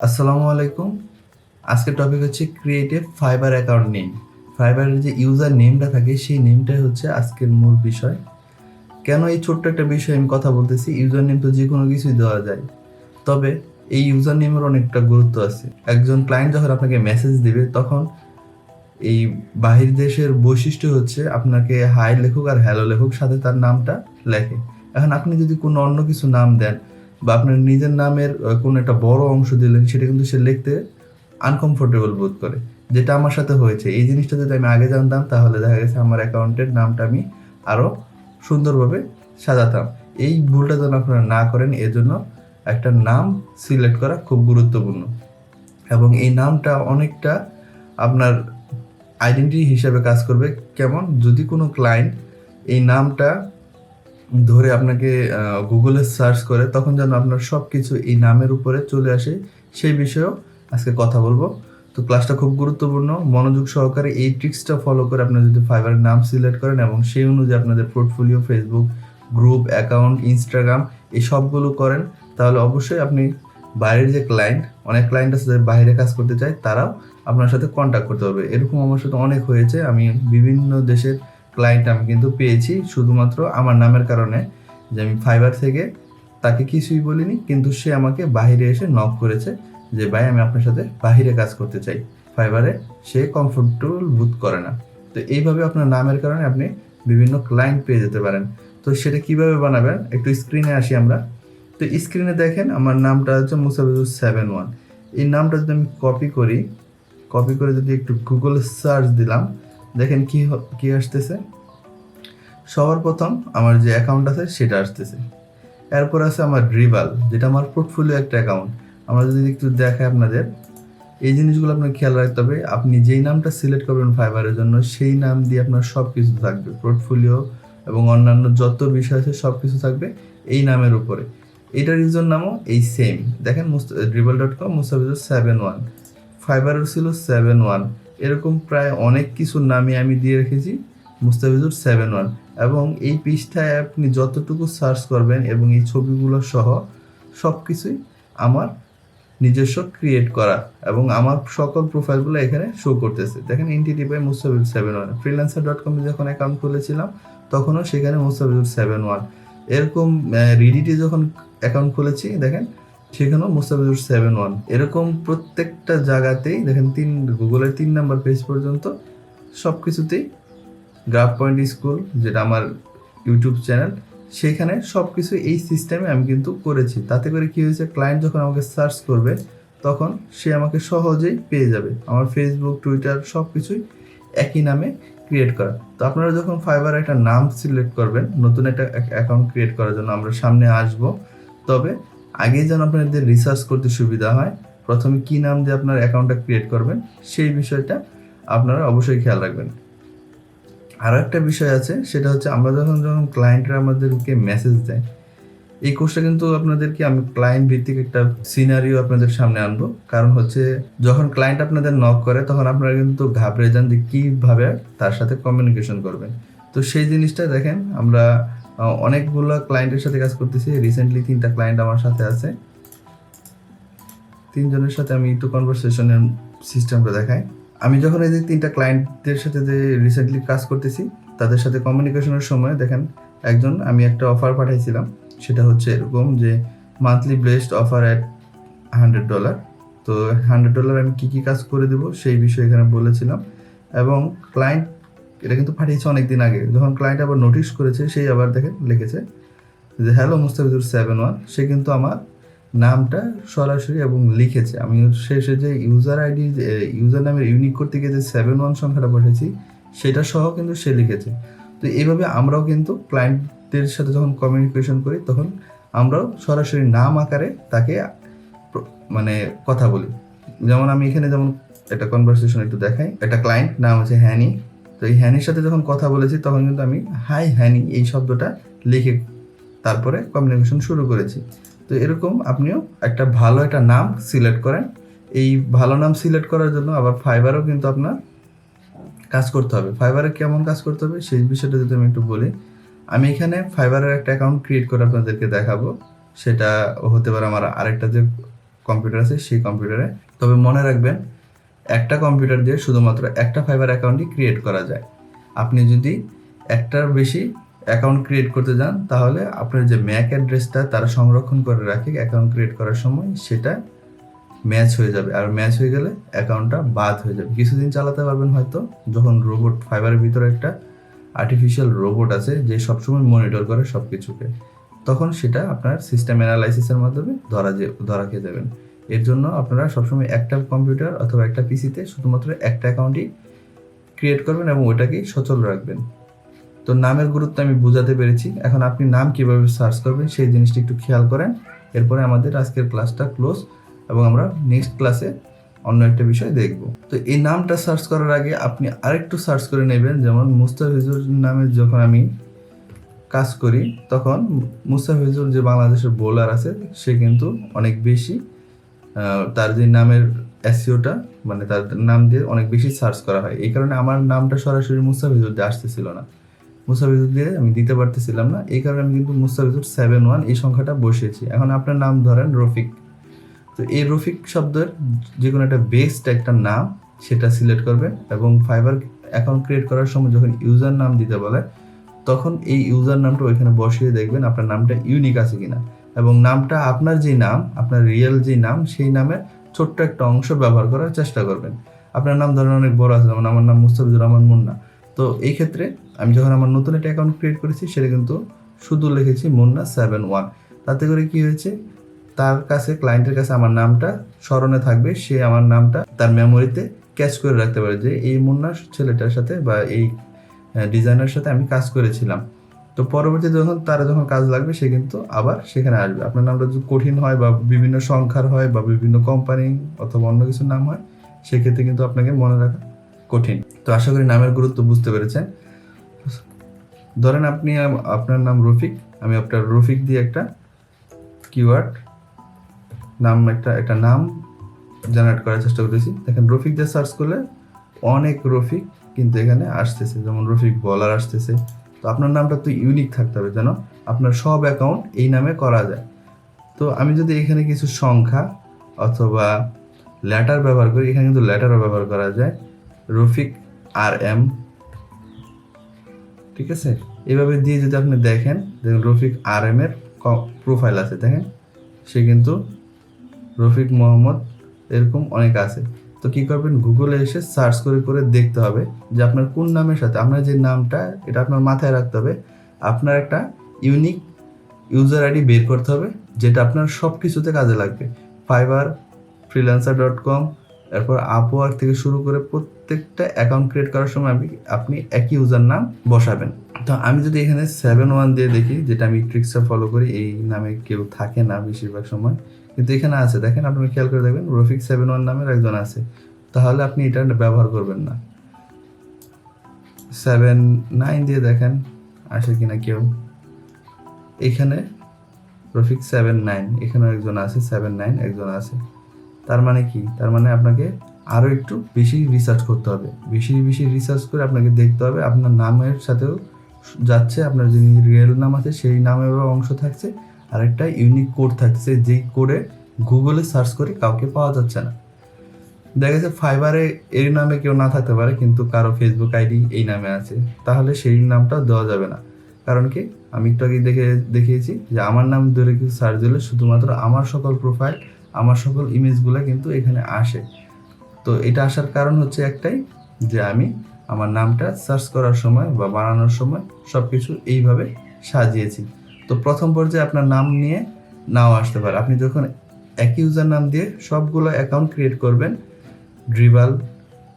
আসসালামু আলাইকুম। আজকের টপিক হচ্ছে create a fibre account name. ফাইবারের যে ইউজার নেমটা থাকে সেই নেমটাই হচ্ছে আজকের মূল বিষয়। কেন এই ছোট্ট একটা বিষয়ে আমি কথা বলতেছি? ইউজার নেম তো যে কোনো কিছুই দেওয়া যায়, তবে এই ইউজার নেমের অনেকটা গুরুত্ব আছে। একজন ক্লায়েন্ট যখন আপনাকে মেসেজ দিবে তখন এই বাহির দেশের বৈশিষ্ট্য হচ্ছে আপনাকে হাই লেখুক আর হ্যালো লেখুক, সাথে তার নামটা লেখে। এখন আপনি যদি কোনো অন্য কিছু নাম দেন বা আপনার নিজের নামের কোনো একটা বড় অংশ দিলেন, সেটা কিন্তু সে লিখতে আনকমফোর্টেবল বোধ করে, যেটা আমার সাথে হয়েছে। এই জিনিসটা যদি আমি আগে জানতাম তাহলে দেখা গেছে আমার অ্যাকাউন্টের নামটা আমি আরও সুন্দরভাবে সাজাতাম। এই ভুলটা যেন আপনারা না করেন, এজন্য একটা নাম সিলেক্ট করা খুব গুরুত্বপূর্ণ। এবং এই নামটা অনেকটা আপনার আইডেন্টিটি হিসেবে কাজ করবে। কেমন? যদি কোনো ক্লায়েন্ট এই নামটা ধরে আপনাকে গুগলে সার্চ করে, তখন যেন আপনার সব কিছু এই নামের উপরে চলে আসে, সেই বিষয়েও আজকে কথা বলবো। তো ক্লাসটা খুব গুরুত্বপূর্ণ, মনোযোগ সহকারে এই ট্রিক্সটা ফলো করে আপনি যদি ফাইবারের নাম সিলেক্ট করেন এবং সেই অনুযায়ী আপনাদের portfolio, Facebook group, account, Instagram এই সবগুলো করেন, তাহলে অবশ্যই আপনি বাইরের যে ক্লায়েন্ট, অনেক ক্লায়েন্ট আছে যারা বাইরে কাজ করতে চায়, তারাও আপনার সাথে কন্ট্যাক্ট করতে পারবে। এরকম আমার সাথে অনেক হয়েছে। আমি বিভিন্ন দেশের ক্লায়েন্ট আমি কিন্তু পেয়েছি শুধুমাত্র আমার নামের কারণে, যে আমি ফাইবার থেকে তাকে কিছুই বলিনি, কিন্তু সে আমাকে বাইরে এসে নক করেছে যে ভাই আমি আপনার সাথে বাইরে কাজ করতে চাই। ফাইবারে সে কমফোর্টেবল বোধ করে না। তো এইভাবে আপনার নামের কারণে আপনি বিভিন্ন ক্লায়েন্ট পেয়ে যেতে পারেন। তো সেটা কিভাবে বানাবেন, একটু স্ক্রিনে আসি আমরা। তো স্ক্রিনে দেখেন আমার নামটা হচ্ছে মুস্তাফিজুর 71। এই নামটা যদি আমি কপি করে যদি একটু গুগলে সার্চ দিলাম, দেখেন কি আসতেছে। সবার প্রথম আমার যে অ্যাকাউন্ট আছে সেটা আসতেছে। এরপর আছে আমার রিভাল, যেটা আমার পোর্টফোলিও একটা অ্যাকাউন্ট। আমরা যদি একটু দেখাই আপনাদের, এই জিনিসগুলো আপনার খেয়াল রাখতে হবে। আপনি যেই নামটা সিলেক্ট করবেন ফাইবারের জন্য, সেই নাম দিয়ে আপনার সব কিছু থাকবে, পোর্টফোলিও এবং অন্যান্য যত বিষয় আছে সব কিছু থাকবে এই নামের উপরে। এটার ইউজার নামও এই সেম। দেখেন dribble.com মুস্তাফিজুর 71, ফাইবারের ছিল 71। এরকম প্রায় অনেক কিছু নামে আমি দিয়ে রেখেছি মুস্তাফিজুর 71। এবং এই পৃষ্ঠায় আপনি যতটুকু সার্চ করবেন এবং এই ছবিগুলো সহ সব কিছুই আমার নিজস্ব ক্রিয়েট করা, এবং আমার সকল প্রোফাইলগুলো এখানে শো করতেছে। দেখেন এনটিটি বাই মুস্তাফিজুর 71। freelancer.com যখন অ্যাকাউন্ট খুলেছিলাম তখনও সেখানে মুস্তাফিজুর 71। এরকম রিডিটে যখন অ্যাকাউন্ট খুলেছি দেখেন সেখানেও মুস্তাফিজুর 71। এরকম প্রত্যেকটা জায়গাতেই দেখেন গুগলের 3 নাম্বার পেজ পর্যন্ত সব কিছুতেই গ্রাফ পয়েন্ট স্কুল, যেটা আমার ইউটিউব চ্যানেল, সেখানে সব কিছু এই সিস্টেমে আমি কিন্তু করেছি। তাতে করে কি হয়েছে, ক্লায়েন্ট যখন আমাকে সার্চ করবে তখন সে আমাকে সহজেই পেয়ে যাবে। আমার ফেসবুক, টুইটার সব কিছুই একই নামে ক্রিয়েট করা। তো আপনারা যখন ফাইবার একটা নাম সিলেক্ট করবেন নতুন একটা অ্যাকাউন্ট ক্রিয়েট করার জন্য, আমরা সামনে আসব, তবে আগেই যেন আপনাদের রিসার্চ করতে সুবিধা হয়, প্রথমে কি নাম দিয়ে আপনার অ্যাকাউন্টটা ক্রিয়েট করবেন সেই বিষয়টা আপনারা অবশ্যই খেয়াল রাখবেন। আরও একটা বিষয় আছে, সেটা হচ্ছে আমরা যখন ক্লায়েন্টরা আমাদেরকে মেসেজ দেয়, এই কোর্সটা কিন্তু আপনাদেরকে আমি ক্লায়েন্ট ভিত্তিক একটা সিনারিও আপনাদের সামনে আনবো। কারণ হচ্ছে যখন ক্লায়েন্ট আপনাদের নক করে তখন আপনারা কিন্তু ঘাবড়ে যান যে কীভাবে তার সাথে কমিউনিকেশন করবেন। তো সেই জিনিসটা দেখেন, আমরা অনেকগুলো ক্লায়েন্টের সাথে কাজ করতেছি। রিসেন্টলি 3টা ক্লায়েন্ট আমার সাথে আছে। 3 জনের সাথে আমি একটু কনভারসেশনের সিস্টেমটা দেখাই। আমি যখন এই যে 3টা ক্লায়েন্টদের সাথে যে রিসেন্টলি কাজ করতেছি, তাদের সাথে কমিউনিকেশনের সময় দেখেন একজন আমি একটা অফার পাঠাইছিলাম, সেটা হচ্ছে এরকম যে মান্থলি ব্লেসড অফার অ্যাট $100। তো $100 আমি কী কাজ করে দেবো সেই বিষয়ে এখানে বলেছিলাম। এবং ক্লায়েন্ট এটা কিন্তু পাঠিয়েছে অনেক দিন আগে। যখন ক্লায়েন্ট আবার নোটিশ করেছে, সেই আবার দেখেন লিখেছে যে হ্যালো মুস্তাফিজুর 71। সে কিন্তু আমার নামটা সরাসরি এবং লিখেছে। আমি শেষে যে ইউজার নামের ইউনিক করতে গিয়ে যে 71 সংখ্যাটা বসেছি সেটা সহ কিন্তু সে লিখেছে। তো এইভাবে আমরাও কিন্তু ক্লায়েন্টদের সাথে যখন কমিউনিকেশন করি তখন আমরাও সরাসরি নাম আকারে তাকে মানে কথা বলি। যেমন আমি এখানে যেমন একটা কনভারসেশন একটু দেখাই। একটা ক্লায়েন্ট নাম হচ্ছে হ্যানি। তো এই হ্যানির সাথে যখন কথা বলেছি তখন কিন্তু আমি হাই হ্যানি এই শব্দটা লিখে তারপরে কমিউনিকেশন শুরু করেছি। তো এরকম আপনিও একটা ভালো একটা নাম সিলেক্ট করেন। এই ভালো নাম সিলেক্ট করার জন্য আবার ফাইবারও কিন্তু আপনার কাজ করতে হবে। ফাইবারে কেমন কাজ করতে হবে সেই বিষয়টা যদি আমি একটু বলি, আমি এখানে ফাইবারের একটা অ্যাকাউন্ট ক্রিয়েট করে আপনাদেরকে দেখাবো। সেটা হতে পারে আমার আরেকটা যে কম্পিউটার আছে সেই কম্পিউটারে। তবে মনে রাখবেন, একটা কম্পিউটার দিয়ে শুধুমাত্র একটা ফাইবার অ্যাকাউন্টই ক্রিয়েট করা যায়। আপনি যদি একটার বেশি অ্যাকাউন্ট ক্রিয়েট করতে যান তাহলে আপনার যে ম্যাক অ্যাড্রেসটা তারা সংরক্ষণ করে রাখে অ্যাকাউন্ট ক্রিয়েট করার সময়, সেটা ম্যাচ হয়ে যাবে, আর ম্যাচ হয়ে গেলে অ্যাকাউন্টটা বাদ হয়ে যাবে। কিছুদিন চালাতে পারবেন হয়তো, যখন রোবট, ফাইবারের ভিতরে একটা আর্টিফিশিয়াল রোবট আছে যে সবসময় মনিটর করে সব কিছুকে, তখন সেটা আপনার সিস্টেম অ্যানালাইসিসের মাধ্যমে ধরা খেয়ে যাবেন। এর জন্য আপনারা সবসময় একটা কম্পিউটার অথবা একটা পিসিতে শুধুমাত্র একটা অ্যাকাউন্টই ক্রিয়েট করবেন এবং ওইটাকেই সচল রাখবেন। তো নামের গুরুত্ব আমি বোঝাতে পেরেছি। এখন আপনি নাম কিভাবে সার্চ করবেন সেই জিনিসটা একটু খেয়াল করেন। এরপরে আমাদের আজকের ক্লাসটা ক্লোজ এবং আমরা নেক্সট ক্লাসে অন্য একটা বিষয় দেখব। তো এই নামটা সার্চ করার আগে আপনি আরেকটু সার্চ করে নেবেন। যেমন মুস্তাফিজুর নামে যখন আমি কাজ করি তখন মুস্তাফিজুর যে বাংলাদেশের বোলার আছে সে কিন্তু অনেক বেশি তার যে নামের এসইওটা মানে তার নাম দিয়ে অনেক বেশি সার্চ করা হয়। এই কারণে আমার নামটা সরাসরি মুস্তাফিজুর দিয়ে আসতেছিল না, মুস্তাফিজুর দিয়ে আমি দিতে পারতেছিলাম না। এই কারণে আমি কিন্তু মুস্তাফিজুর 71 এই সংখ্যাটা বসিয়েছি। এখন আপনার নাম ধরেন রফিক, তো এই রফিক শব্দের যে কোনো একটা বেস্ট একটা নাম সেটা সিলেক্ট করবেন এবং ফাইবার অ্যাকাউন্ট ক্রিয়েট করার সময় যখন ইউজার নাম দিতে বলে তখন এই ইউজার নামটা ওইখানে বসিয়ে দেখবেন আপনার নামটা ইউনিক আছে কিনা, এবং নামটা আপনার যে নাম, আপনার রিয়েল যে নাম, সেই নামের ছোট্ট একটা অংশ ব্যবহার করার চেষ্টা করবেন। আপনার নাম ধরেন অনেক বড় আছে, যেমন আমার নাম মুস্তাফিজুর রহমান মুন্না। তো এই ক্ষেত্রে আমি যখন আমার নতুন একটা অ্যাকাউন্ট ক্রিয়েট করেছি সেটা কিন্তু শুধু লিখেছি মুন্না 71। তাতে করে কি হয়েছে, তার কাছে, ক্লায়েন্টের কাছে আমার নামটা স্মরণে থাকবে, সে আমার নামটা তার মেমোরিতে ক্যাচ করে রাখতে পারে যে এই মুন্না ছেলেটার সাথে বা এই ডিজাইনার সাথে আমি কাজ করেছিলাম। তো পরবর্তীতে যখন কাজ লাগবে সে কিন্তু আবার সেখানে আসবে। আপনার নামটা যদি কঠিন হয় বা বিভিন্ন সংখ্যার হয় বা বিভিন্ন কোম্পানি অথবা অন্য কিছুর নাম হয়, সেক্ষেত্রে কিন্তু আপনাকে মনে রাখা কঠিন। তো আশা করি নামের গুরুত্ব বুঝতে পেরেছেন। ধরেন আপনি, আপনার নাম রফিক, আমি আপনার রফিক দিয়ে একটা কিওয়ার্ড নাম, একটা নাম জেনারেট করার চেষ্টা করেছি। দেখেন রফিক দিয়ে সার্চ করলে অনেক রফিক কিন্তু এখানে আসতেছে, যেমন রফিক বলার আসতেছে। তো আপনার নামটা তো ইউনিক থাকতে হবে যেন আপনার সব অ্যাকাউন্ট এই নামে করা যায়। তো আমি যদি এখানে কিছু সংখ্যা অথবা লেটার ব্যবহার করি, এখানে কিন্তু লেটারও ব্যবহার করা যায়, রফিক RM, ঠিক আছে। এভাবে দিয়ে যদি আপনি দেখেন রফিক RM এর প্রোফাইল আছে, দেখেন সে কিন্তু রফিক মোহাম্মদ এরকম অনেক আছে। তো কি করবেন, গুগলে এসে সার্চ করে করে দেখতে হবে যে আপনার কোন নামের সাথে, আপনার যে নামটা এটা আপনার মাথায় রাখতে হবে। আপনার একটা ইউনিক ইউজার আইডি বের করতে হবে যেটা আপনার সব কিছুতে কাজে লাগবে। ফাইবার, freelancer.com, এরপর আপওয়ার্ক থেকে শুরু করে প্রত্যেকটা অ্যাকাউন্ট ক্রিয়েট করার সময় আপনি একই ইউজার নাম বসাবেন। তো আমি যদি এখানে 71 দিয়ে দেখি, যেটা আমি ট্রিক্সটা ফলো করি, এই নামে কেউ থাকে না বেশিরভাগ সময়, কিন্তু এখানে আছে। দেখেন, আপনারা খেয়াল করে দেখবেন রফিক 71 নামের একজন আছে। তাহলে আপনি এটা ব্যবহার করবেন না। 79 দিয়ে দেখেন আসে কিনা কেউ। এখানে রফিক 79, এখানে একজন আছে, 79 একজন আছে। তার মানে কি, তার মানে আপনাকে আরও একটু বেশি রিসার্চ করতে হবে। বেশি বেশি রিসার্চ করে আপনাকে দেখতে হবে আপনার নামের সাথেও যাচ্ছে, আপনার যে রিয়েল নাম আছে সেই নামেরও অংশ থাকছে, আর একটা ইউনিক কোড থাকছে, যেই কোডে গুগলে সার্চ করে কাউকে পাওয়া যাচ্ছে না। দেখা যাচ্ছে ফাইবারে এই নামে কেউ না থাকতে পারে কিন্তু কারো ফেসবুক আইডি এই নামে আছে, তাহলে সেই নামটা দেওয়া যাবে না। কারণ কি, আমি একটু আগে দেখিয়েছি যে আমার নাম ধরে কিছু সার্চ দিলে শুধুমাত্র আমার সকল প্রোফাইল, আমার সকল ইমেজগুলো কিন্তু এখানে আসে। তো এটা আসার কারণ হচ্ছে একটাই, যে আমি আমার নামটা সার্চ করার সময় বা বানানোর সময় সব কিছু এইভাবে সাজিয়েছি। তো প্রথম পর্যায়ে আপনার নাম নিয়ে নাও আসতে পারে। আপনি যখন একই ইউজার নাম দিয়ে সবগুলো অ্যাকাউন্ট ক্রিয়েট করবেন, ড্রিবাল,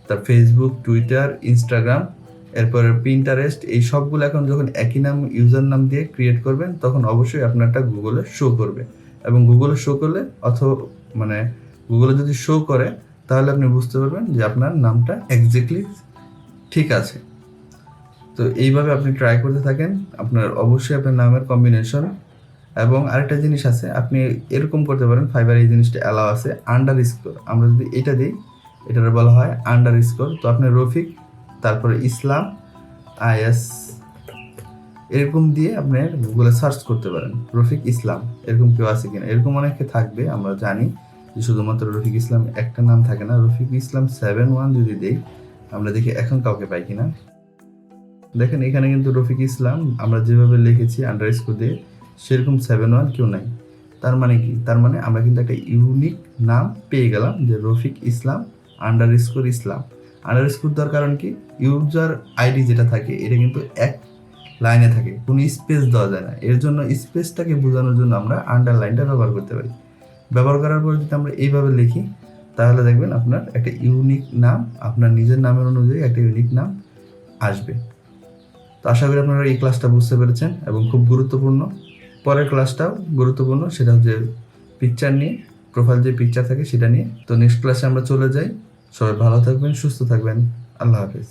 তার ফেসবুক, টুইটার, ইনস্টাগ্রাম, এরপর পিন্টারেস্ট, এই সবগুলো অ্যাকাউন্ট যখন একই নাম ইউজার নাম দিয়ে ক্রিয়েট করবেন তখন অবশ্যই আপনারটা গুগলে শো করবে। এবং গুগলে শো করলে গুগলে যদি শো করে তাহলে আপনি বুঝতে পারবেন যে আপনার নামটা এক্স্যাক্টলি ঠিক আছে। তো এইভাবে আপনি ট্রাই করতে থাকেন, আপনার অবশ্যই আপনার নামের কম্বিনেশন। এবং আরেকটা জিনিস আছে, আপনি এরকম করতে পারেন, ফাইবার এই জিনিসটা অ্যালাউ আছে, আন্ডারস্কোর। আমরা যদি এটা দিই, এটার বলা হয় আন্ডারস্কোর। তো আপনি রফিক, তারপরে ইসলাম, IS এরকম দিয়ে আপনি গুগলে সার্চ করতে পারেন রফিক ইসলাম, এরকম কেউ আছে কিনা। এরকম অনেকে থাকবে আমরা জানি, যে শুধুমাত্র রফিক ইসলাম একটা নাম থাকে না, রফিক ইসলাম 71 যদি দেই, আমরা দেখি এখন কাউকে পাই কিনা। দেখেন এখানে কিন্তু রফিক ইসলাম আমরা যেভাবে লিখেছি আন্ডারস্কোর দিয়ে সেরকম 71 কেউ নাই। তার মানে কি? তার মানে আমরা কিন্তু একটা ইউনিক নাম পেয়ে গেলাম, যে রফিক ইসলাম আন্ডারস্কোর ইসলাম। আন্ডারস্কোর দেওয়ার কারণ কি? ইউজার আইডি যেটা থাকে এটা কিন্তু এক লাইনে থাকে, কোনো স্পেস দেওয়া যায় না। এর জন্য স্পেসটাকে বোঝানোর জন্য আমরা আন্ডারলাইনটা ব্যবহার করতে পারি। ব্যবহার করার পর যদি আমরা এইভাবে লিখি, তাহলে দেখবেন আপনার একটা ইউনিক নাম, আপনার নিজের নামের অনুযায়ী একটা ইউনিক নাম আসবে। তো আশা করি আপনারা এই ক্লাসটা বুঝতে পেরেছেন এবং খুব গুরুত্বপূর্ণ। পরের ক্লাসটাও গুরুত্বপূর্ণ, সেটা হচ্ছে পিকচার নিয়ে, প্রোফাইল যে পিকচার থাকে সেটা নিয়ে। তো নেক্সট ক্লাসে আমরা চলে যাই। সবাই ভালো থাকবেন, সুস্থ থাকবেন। আল্লাহ হাফেজ।